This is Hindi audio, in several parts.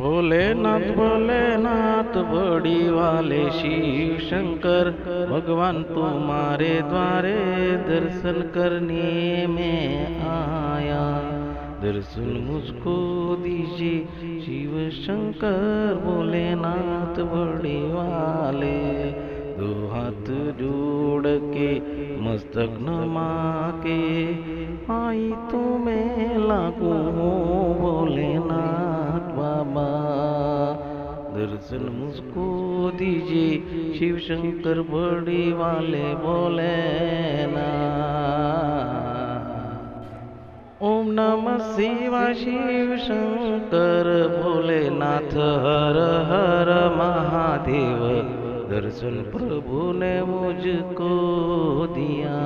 भोलेनाथ बड़ी वाले शिव शंकर भगवान तुम्हारे द्वारे दर्शन करने में आया। दर्शन मुझको दीजिए शिव शंकर भोलेनाथ बड़ी वाले। दो हाथ जोड़ के मस्तक नमा के आई तुम्हें लागू हूँ भोलेनाथ बाबा। दर्शन मुझको दीजिए शिव शंकर बड़ी वाले भोलेनाथ। ओम नमः शिवाय शिव शंकर भोलेनाथ हर हर महादेव। दर्शन प्रभु ने मुझको दिया।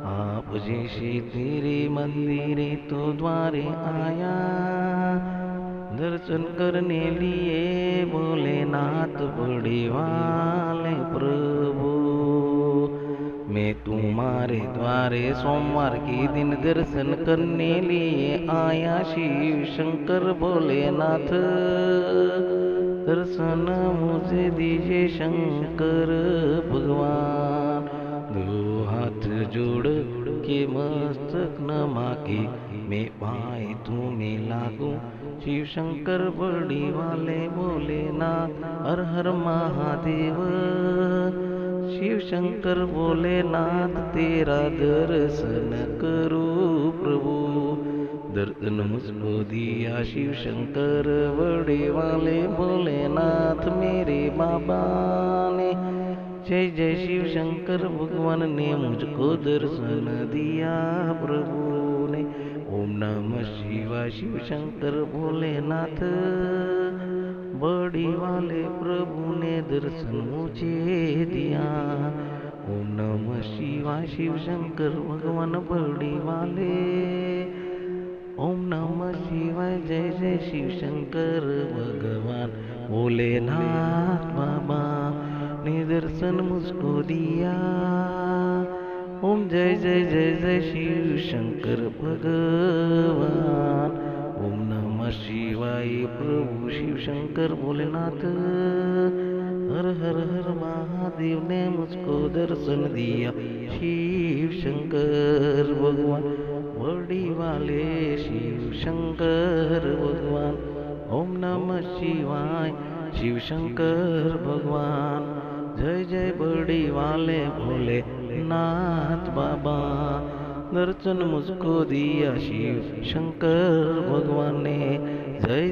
आप जैसे तेरे मंदिरे तो द्वारे आया। दर्शन करने लिए भोलेनाथ बड़े वाले प्रभु। मैं तुम्हारे द्वारे सोमवार के दिन दर्शन करने लिए आया शिव शंकर भोलेनाथ। दर्शन मुझे दीजिए शंकर भगवान। दो हाथ जोड़ के मस्तक नमा के मैं पाए तुम्हें लागू शिव शंकर बड़ी वाले भोलेनाथ हर हर महादेव। शिव शंकर भोलेनाथ तेरा दर्शन करूं प्रभु। दर्शन मुझको दिया शिव शंकर बड़े वाले भोलेनाथ मेरे बाबा ने। जय जय शिव शंकर भगवान ने मुझको दर्शन दिया प्रभु ने। ओम नमः शिवाय शिव शंकर भोलेनाथ बड़ी वाले प्रभु ने दर्शन मुझे दिया। ओम नमः शिवाय शिव शंकर भगवान बड़ी वाले। ओम नमः शिवाय जय जय शिव शंकर भगवान भोलेनाथ बाबा ने दर्शन मुझको दिया। ओम जय जय जय जय शिव शंकर भगवान। ओम नमः शिवाय प्रभु शिव शंकर भोलेनाथ हर हर हर महादेव ने मुझको दर्शन दिया। शिव शंकर भगवान बड़ी वाले शिव शंकर भगवान। ओम नमः शिवाय शिव शंकर भगवान। जय जय बड़ी वाले भोले नाथ बाबा। दर्शन मुझको दिया शिव शंकर भगवान ने। जय